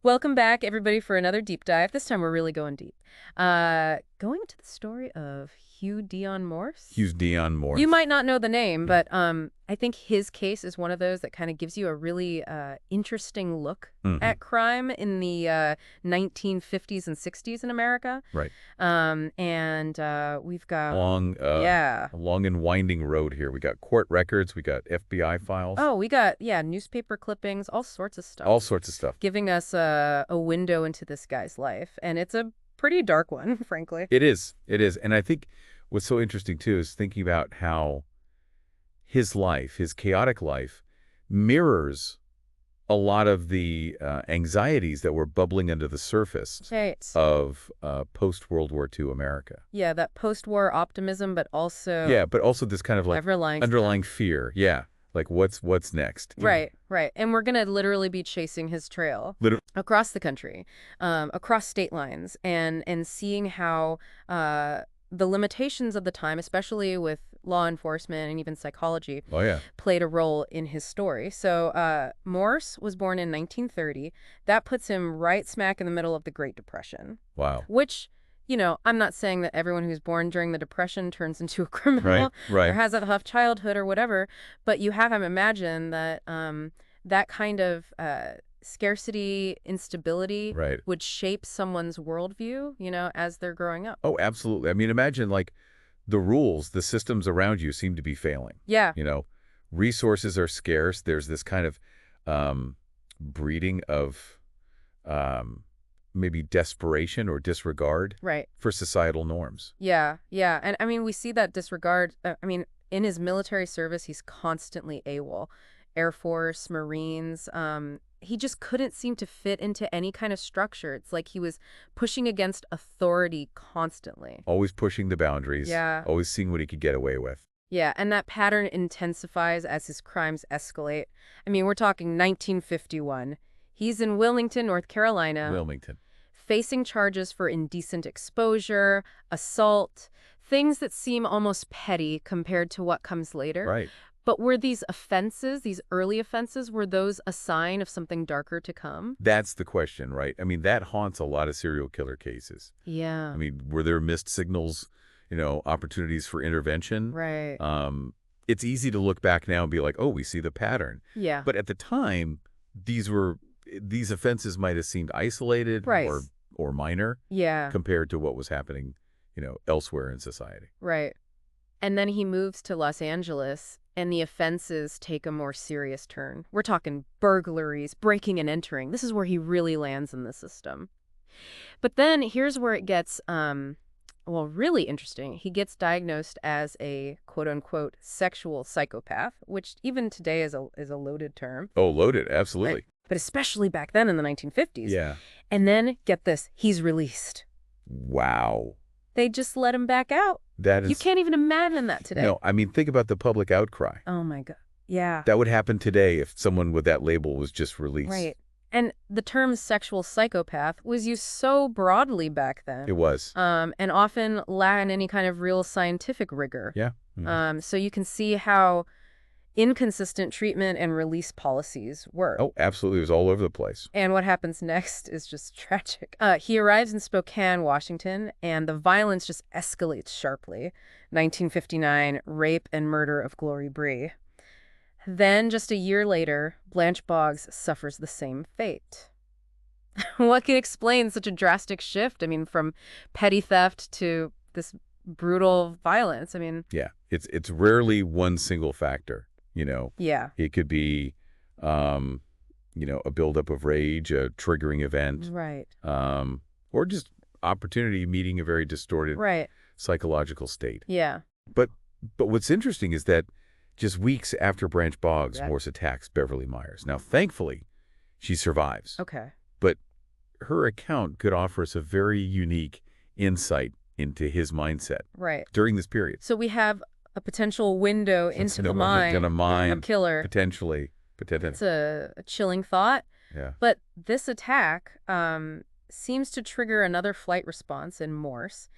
Welcome back, everybody, for another deep dive. This time we're really going deep. Going into the story of Hugh Dion Morse. Hughes Dion You Morse. might not know the name, but I think his case is one of those that kind of gives you a really interesting look Hmm. at crime in the 1950s and 60s in America. Right. We've got, Long, yeah. a long and winding road here. We got court records. We got FBI files. Oh, we got, yeah, newspaper clippings, all sorts of stuff, All sorts of stuff. giving us a window into this guy's life. And it's a pretty dark one, frankly. It is. It is. And I think what's so interesting, too, is thinking about how his life, his chaotic life, mirrors a lot of the anxieties that were bubbling under the surface Right. of post-World War II America. Yeah, that post-war optimism, but also Yeah, but also this kind of like underlying fear. Yeah, like what's next? Right, right. And we're going to literally be chasing his trail Literally. across the country, across state lines, and seeing how the limitations of the time, especially with law enforcement and even psychology, Oh, yeah. played a role in his story. So Morse was born in 1930. That puts him right smack in the middle of the Great Depression, Wow. which, I'm not saying that everyone who's born during the Depression turns into a criminal Right. or has a tough childhood or whatever, but you have him imagine that that kind of scarcity, instability Right. would shape someone's worldview, as they're growing up. Oh, absolutely. I mean, imagine like the rules, the systems around you seem to be failing. Yeah. Resources are scarce. There's this kind of breeding of maybe desperation or disregard Right. for societal norms. Yeah, yeah. And I mean, we see that disregard. In his military service, he's constantly AWOL. Air Force, Marines. He just couldn't seem to fit into any kind of structure. It's like he was pushing against authority constantly. Always pushing the boundaries. Yeah. Always seeing what he could get away with. Yeah, and that pattern intensifies as his crimes escalate. I mean, we're talking 1951. He's in Wilmington, North Carolina, Wilmington. facing charges for indecent exposure, assault, things that seem almost petty compared to what comes later. Right. But were these offenses, these early offenses, were those a sign of something darker to come? That's the question, right? I mean, that haunts a lot of serial killer cases. Yeah. I mean, were there missed signals, opportunities for intervention? Right. It's easy to look back now and be like, oh, we see the pattern. Yeah. But at the time, these offenses might have seemed isolated Right. or minor Yeah. compared to what was happening, elsewhere in society. Right. And then he moves to Los Angeles, and the offenses take a more serious turn. We're talking burglaries, breaking and entering. This is where he really lands in the system. But then here's where it gets, really interesting. He gets diagnosed as a quote-unquote sexual psychopath, which even today is a loaded term. Oh, loaded, absolutely. Right. But especially back then in the 1950s. Yeah. And then, get this, he's released. Wow. They just let him back out. That is... You can't even imagine that today. No, I mean, think about the public outcry. Oh, my God. Yeah. That would happen today if someone with that label was just released. Right. And the term sexual psychopath was used so broadly back then. It was. And often lacked any kind of real scientific rigor. Yeah. Mm-hmm. So you can see how inconsistent treatment and release policies were. Oh, absolutely. It was all over the place. And what happens next is just tragic. He arrives in Spokane, Washington, and the violence just escalates sharply. 1959, rape and murder of Glory Bree. Then, just a year later, Blanche Boggs suffers the same fate. What can explain such a drastic shift? I mean, from petty theft to this brutal violence. I mean... Yeah, it's rarely one single factor, Yeah. It could be, a buildup of rage, a triggering event. Right. Or just opportunity meeting a very distorted psychological state. Yeah. But what's interesting is that just weeks after Blanche Boggs, Morse attacks Beverly Myers. Now, thankfully, she survives. Okay. But her account could offer us a very unique insight into his mindset during this period. So we have a potential window into the mind of a killer. Potentially. It's a chilling thought. Yeah. But this attack seems to trigger another flight response in Morse.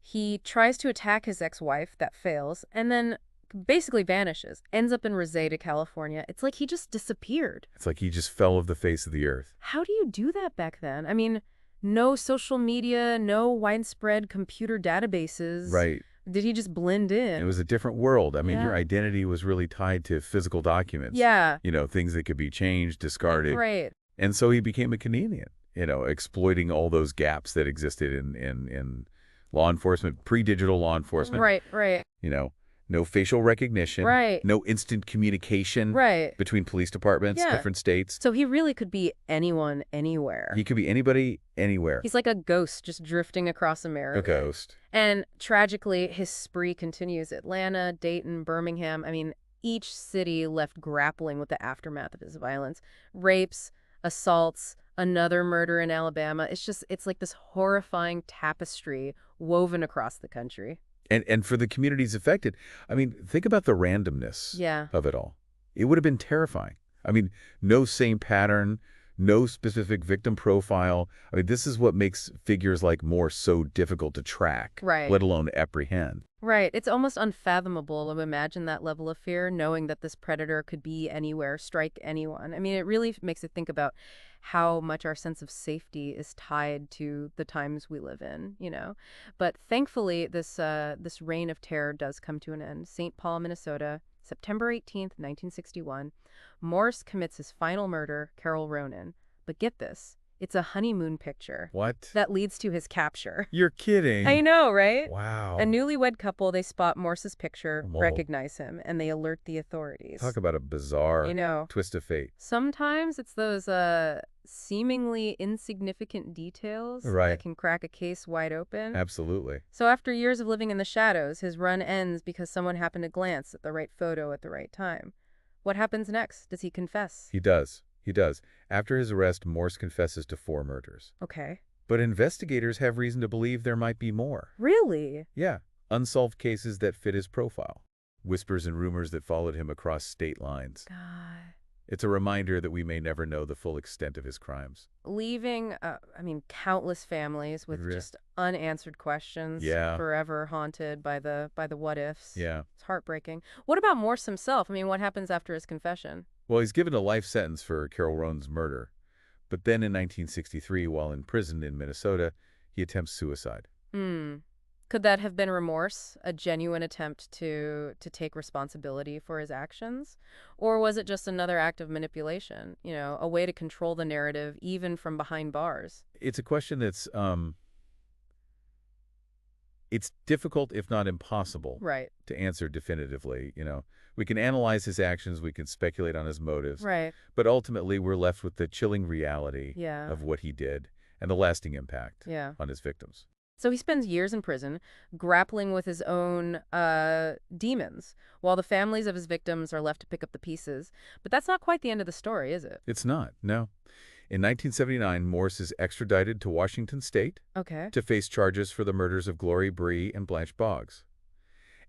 He tries to attack his ex-wife. That fails. And then basically vanishes, ends up in Reseda, California. It's like he just disappeared. It's like he just fell off the face of the earth. How do you do that back then? I mean, no social media, no widespread computer databases. Right. Did he just blend It in? was a different world. I mean, your Yeah. identity was really tied to physical documents. Yeah, Things that could be changed, discarded. right. And so he became a Canadian, exploiting all those gaps that existed in law enforcement, pre-digital law enforcement. Right, right, You know, no facial recognition, right, no instant communication right. between police departments, Yeah. different states. So he really could be anyone, anywhere. He could be anybody, anywhere. He's like a ghost just drifting across A America. ghost. And tragically, his spree continues. Atlanta, Dayton, Birmingham. I mean, each city left grappling with the aftermath of his violence. Rapes, assaults, another murder in Alabama. It's like this horrifying tapestry woven across the country. And for the communities affected, I mean, think about the randomness Yeah. of it all. It would have been terrifying. I mean, no same pattern, no specific victim profile. I mean, this is what makes figures like Morse so difficult to track, Right. let alone apprehend. Right. It's almost unfathomable to imagine that level of fear, knowing that this predator could be anywhere, strike anyone. I mean, it really makes it think about how much our sense of safety is tied to the times we live in. But thankfully, this reign of terror does come to an end. St. Paul, Minnesota, September 18th, 1961. Morse commits his final murder, Carol Ronan. But get this, it's a honeymoon picture What? that leads to his capture. You're kidding. I know, right? Wow. A newlywed couple, they spot Morse's picture, Whoa. recognize him, and they alert the authorities. Talk about a bizarre I know. twist of fate. Sometimes it's those seemingly insignificant details Right. that can crack a case wide open. Absolutely. So after years of living in the shadows, his run ends because someone happened to glance at the right photo at the right time. What happens next? Does he confess? He does. He does. After his arrest, Morse confesses to 4 murders. Okay. But investigators have reason to believe there might be more. Really? Yeah, unsolved cases that fit his profile. Whispers and rumors that followed him across state lines. God. It's a reminder that we may never know the full extent of his crimes. Leaving, countless families with Re- just unanswered questions, Yeah. forever haunted by the what ifs. Yeah. It's heartbreaking. What about Morse himself? I mean, what happens after his confession? Well, he's given a life sentence for Carol Ronan's murder. But then in 1963, while in prison in Minnesota, he attempts suicide. Could that have been remorse, a genuine attempt to take responsibility for his actions? Or was it just another act of manipulation, a way to control the narrative even from behind bars? It's a question that's it's difficult, if not impossible, Right, to answer definitively. We can analyze his actions, we can speculate on his motives, right, but ultimately we're left with the chilling reality yeah, of what he did and the lasting impact yeah. on his victims. So he spends years in prison, grappling with his own demons, while the families of his victims are left to pick up the pieces. But that's not quite the end of the story, is it? It's not, no. In 1979, Morse is extradited to Washington State Okay. to face charges for the murders of Glory Bree and Blanche Boggs,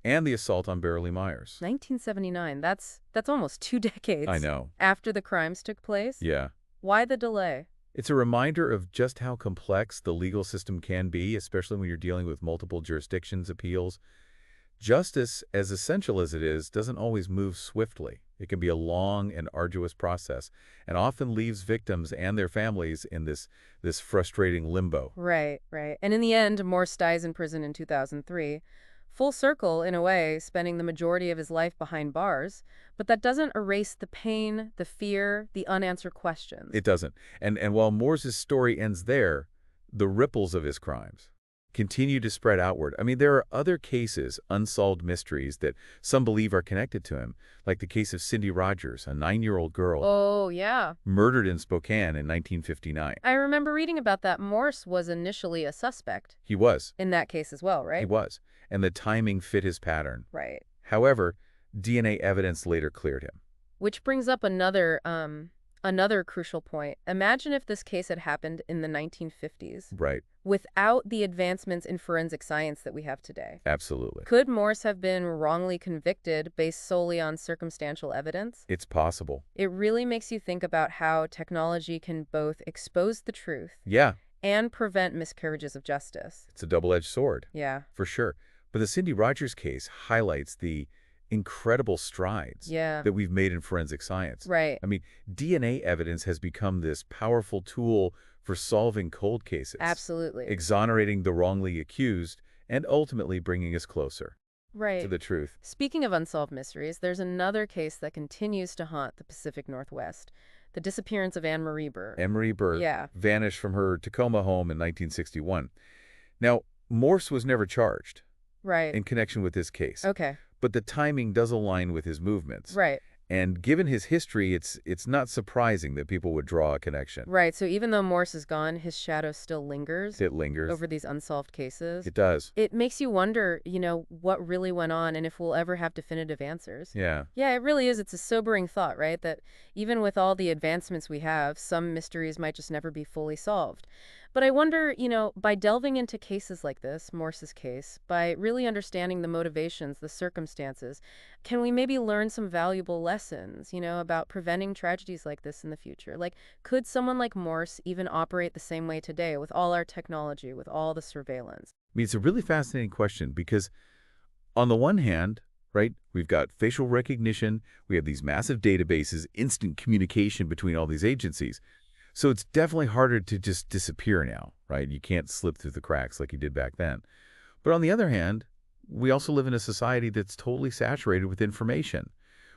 and the assault on Beverly Myers. 1979. That's almost 2 decades. I know. After the crimes took place? Yeah. Why the delay? It's a reminder of just how complex the legal system can be, especially when you're dealing with multiple jurisdictions' appeals. Justice, as essential as it is, doesn't always move swiftly. It can be a long and arduous process, and often leaves victims and their families in this frustrating limbo. Right, right. And in the end, Morse dies in prison in 2003. Full circle, in a way, spending the majority of his life behind bars. But that doesn't erase the pain, the fear, the unanswered questions. It doesn't. And while Morse's story ends there, the ripples of his crimes continue to spread outward. I mean, there are other cases, unsolved mysteries, that some believe are connected to him, like the case of Cindy Rogers, a 9-year-old girl Oh, yeah. murdered in Spokane in 1959. I remember reading about that. Morse was initially a suspect He was. in that case as well, right? He was. And the timing fit his pattern. Right. However, DNA evidence later cleared him. Which brings up another crucial point. Imagine if this case had happened in the 1950s, Right. without the advancements in forensic science that we have today. Absolutely. Could Morse have been wrongly convicted based solely on circumstantial evidence? It's possible. It really makes you think about how technology can both expose the truth Yeah. and prevent miscarriages of justice. It's a double-edged sword. Yeah. For sure. But the Cindy Rogers case highlights the incredible strides Yeah, that we've made in forensic science. right. I mean, DNA evidence has become this powerful tool for solving cold cases, Absolutely. exonerating the wrongly accused, and ultimately bringing us closer to Right. the truth. Speaking of unsolved mysteries, there's another case that continues to haunt the Pacific Northwest, the disappearance of Anne Marie Burr. Emery Burr Yeah, vanished from her Tacoma home in 1961. Now, Morse was never charged right. in connection with this case, Okay, but the timing does align with his movements. right. And given his history, it's not surprising that people would draw a connection. Right, so even though Morse is gone, his shadow still lingers It lingers. over these unsolved cases. It does. It makes you wonder, what really went on and if we'll ever have definitive answers. Yeah. Yeah, it really is. It's a sobering thought, right? That even with all the advancements we have, some mysteries might just never be fully solved. But I wonder, by delving into cases like this, Morse's case, by really understanding the motivations, the circumstances, can we maybe learn some valuable lessons, about preventing tragedies like this in the future? Like, could someone like Morse even operate the same way today with all our technology, with all the surveillance? I mean, it's a really fascinating question because on the one hand, right, we've got facial recognition, we have these massive databases, instant communication between all these agencies. So it's definitely harder to just disappear now, right? You can't slip through the cracks like you did back then. But on the other hand, we also live in a society that's totally saturated with information,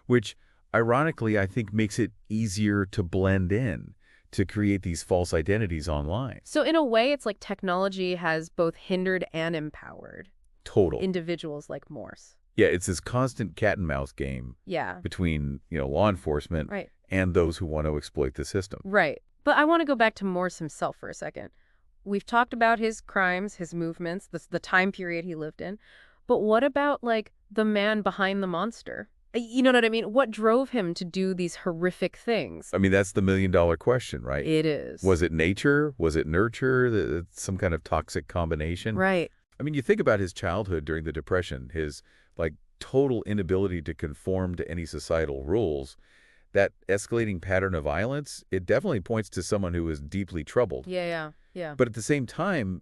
which ironically I think makes it easier to blend in, to create these false identities online. So, in a way, it's like technology has both hindered and empowered Total. individuals like Morse. Yeah, it's this constant cat and mouse game Yeah, between, law enforcement right. and those who want to exploit the system. Right. But I want to go back to Morse himself for a second. We've talked about his crimes, his movements, the time period he lived in. But what about, like, the man behind the monster? You know what I mean? What drove him to do these horrific things? I mean, that's the million-dollar question, right? It is. Was it nature? Was it nurture? Some kind of toxic combination? Right. I mean, you think about his childhood during the Depression, his, like, total inability to conform to any societal rules, that escalating pattern of violence, it definitely points to someone who was deeply troubled. Yeah. But at the same time,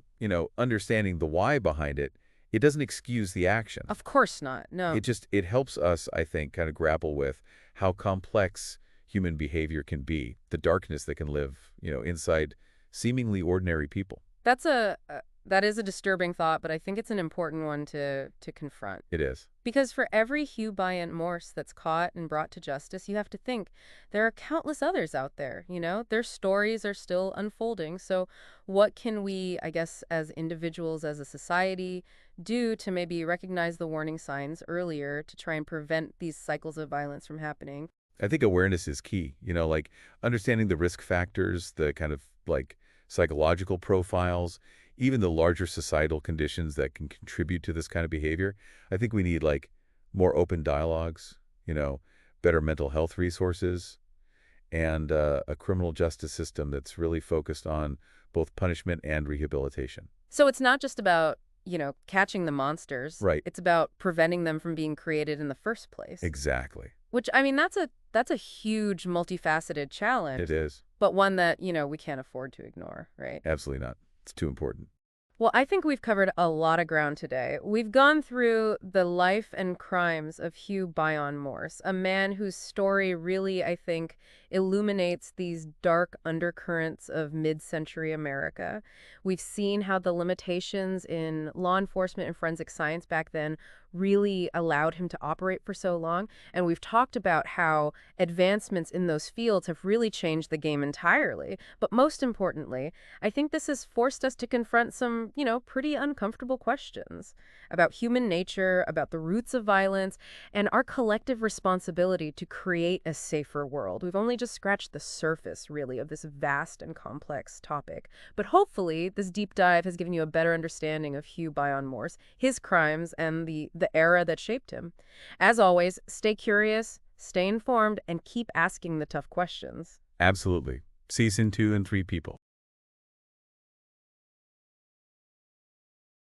understanding the why behind it, it doesn't excuse the action. Of course not. No. It helps us, I think, kind of grapple with how complex human behavior can be, the darkness that can live, inside seemingly ordinary people. That is a disturbing thought, but I think it's an important one to confront. It is. Because for every Hugh Morse that's caught and brought to justice, you have to think there are countless others out there, Their stories are still unfolding. So what can we, I guess, as individuals, as a society, do to maybe recognize the warning signs earlier to try and prevent these cycles of violence from happening? I think awareness is key, like understanding the risk factors, the kind of like psychological profiles, even the larger societal conditions that can contribute to this kind of behavior. I think we need like more open dialogues, better mental health resources, and a criminal justice system that's really focused on both punishment and rehabilitation. So it's not just about, catching the monsters. Right. It's about preventing them from being created in the first place. Exactly. Which, I mean, that's a huge, multifaceted challenge. It is. But one that, we can't afford to ignore, right? Absolutely not. It's too important. Well, I think we've covered a lot of ground today. We've gone through the life and crimes of Hugh Morse, a man whose story really, I think, illuminates these dark undercurrents of mid-century America. We've seen how the limitations in law enforcement and forensic science back then really allowed him to operate for so long. And we've talked about how advancements in those fields have really changed the game entirely. But most importantly, I think this has forced us to confront some, pretty uncomfortable questions about human nature, about the roots of violence, and our collective responsibility to create a safer world. We've only just scratched the surface, really, of this vast and complex topic. But hopefully, this deep dive has given you a better understanding of Hugh Morse, his crimes, and the era that shaped him. As always, stay curious, stay informed, and keep asking the tough questions. Absolutely. Season 2 and 3 people.